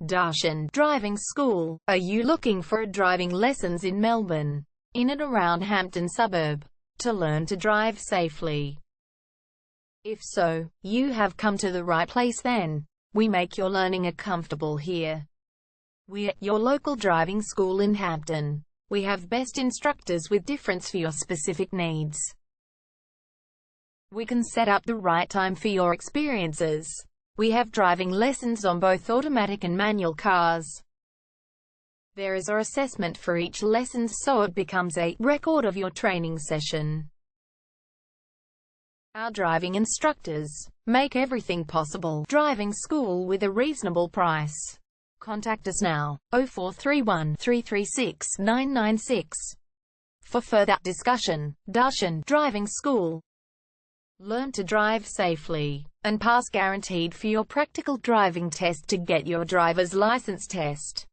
Hampton Driving School. Are you looking for driving lessons in Melbourne, in and around Hampton suburb, to learn to drive safely? If so, you have come to the right place then. We make your learning comfortable here. We're your local driving school in Hampton. We have best instructors with difference for your specific needs. We can set up the right time for your experiences. We have driving lessons on both automatic and manual cars. There is an assessment for each lesson, so it becomes a record of your training session. Our driving instructors make everything possible. Driving school with a reasonable price. Contact us now, 0431 336 996. For further discussion. Hampton Driving School. Learn to drive safely and pass guaranteed for your practical driving test to get your driver's license test.